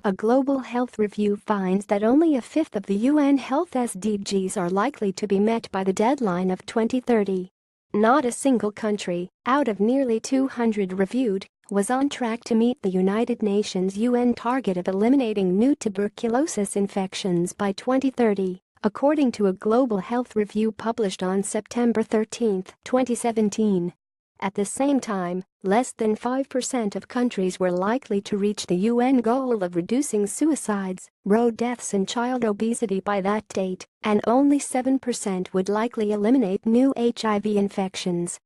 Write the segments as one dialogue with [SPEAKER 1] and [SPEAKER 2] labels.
[SPEAKER 1] A global health review finds that only a fifth of the UN Health SDGs are likely to be met by the deadline of 2030. Not a single country, out of nearly 200 reviewed, was on track to meet the United Nations UN target of eliminating new tuberculosis infections by 2030, according to a global health review published on September 13, 2017. At the same time, less than 5% of countries were likely to reach the UN goal of reducing suicides, road deaths and child obesity by that date, and only 7% would likely eliminate new HIV infections.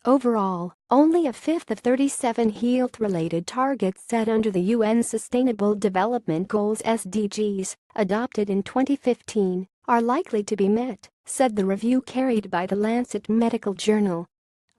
[SPEAKER 1] Overall, only a fifth of 37 health-related targets set under the UN Sustainable Development Goals (SDGs), adopted in 2015, are likely to be met, said the review carried by the Lancet Medical Journal.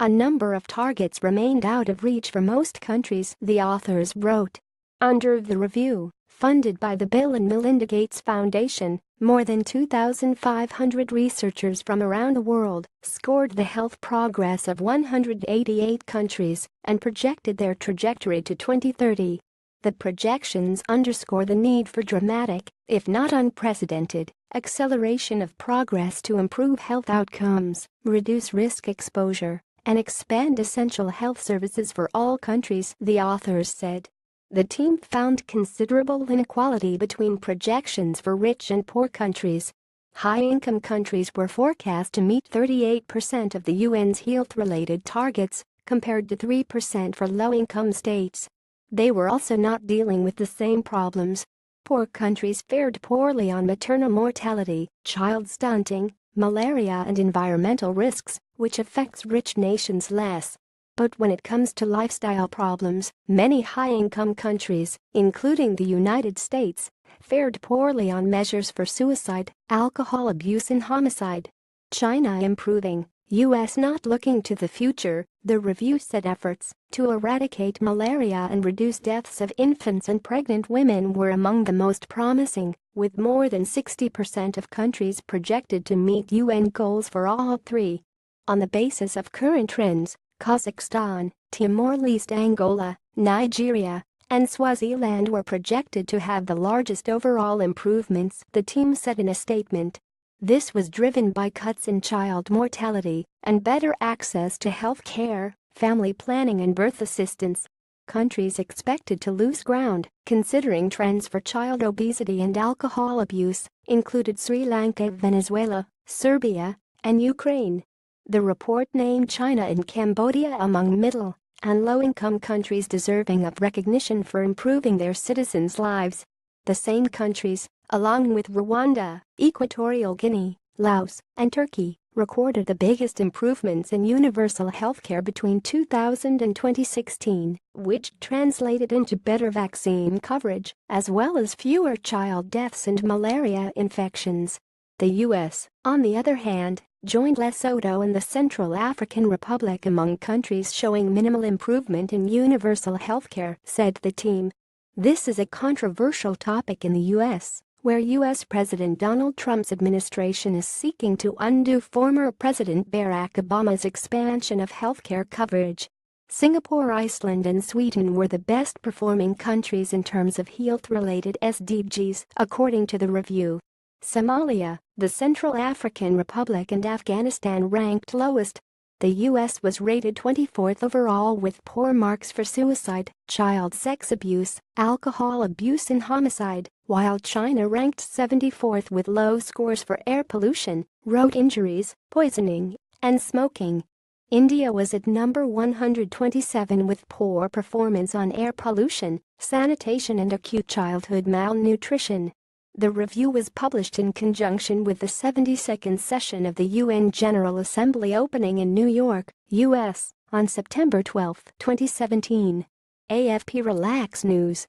[SPEAKER 1] A number of targets remained out of reach for most countries, the authors wrote. Under the review, funded by the Bill and Melinda Gates Foundation, more than 2,500 researchers from around the world scored the health progress of 188 countries and projected their trajectory to 2030. The projections underscore the need for dramatic, if not unprecedented, acceleration of progress to improve health outcomes, reduce risk exposure, and expand essential health services for all countries, the authors said. The team found considerable inequality between projections for rich and poor countries. High-income countries were forecast to meet 38% of the UN's health-related targets, compared to 3% for low-income states. They were also not dealing with the same problems. Poor countries fared poorly on maternal mortality, child stunting, malaria and environmental risks, which affects rich nations less. But when it comes to lifestyle problems, many high-income countries, including the United States, fared poorly on measures for suicide, alcohol abuse and homicide. China improving, U.S. not looking to the future, the review said efforts to eradicate malaria and reduce deaths of infants and pregnant women were among the most promising, with more than 60% of countries projected to meet UN goals for all three. On the basis of current trends, Kazakhstan, Timor-Leste, Angola, Nigeria, and Swaziland were projected to have the largest overall improvements, the team said in a statement. This was driven by cuts in child mortality and better access to health care, family planning and birth assistance. Countries expected to lose ground, considering trends for child obesity and alcohol abuse, included Sri Lanka, Venezuela, Serbia, and Ukraine. The report named China and Cambodia among middle and low-income countries deserving of recognition for improving their citizens' lives. The same countries, along with Rwanda, Equatorial Guinea, Laos, and Turkey, recorded the biggest improvements in universal healthcare between 2000 and 2016, which translated into better vaccine coverage, as well as fewer child deaths and malaria infections. The U.S., on the other hand, joined Lesotho and the Central African Republic among countries showing minimal improvement in universal healthcare, said the team. This is a controversial topic in the U.S., where U.S. President Donald Trump's administration is seeking to undo former President Barack Obama's expansion of healthcare coverage. Singapore, Iceland and Sweden were the best-performing countries in terms of health-related SDGs, according to the review. Somalia, the Central African Republic and Afghanistan ranked lowest. The U.S. was rated 24th overall with poor marks for suicide, child sex abuse, alcohol abuse and homicide, while China ranked 74th with low scores for air pollution, road injuries, poisoning, and smoking. India was at number 127 with poor performance on air pollution, sanitation and acute childhood malnutrition. The review was published in conjunction with the 72nd session of the UN General Assembly opening in New York, U.S., on September 12, 2017. AFP Relax News.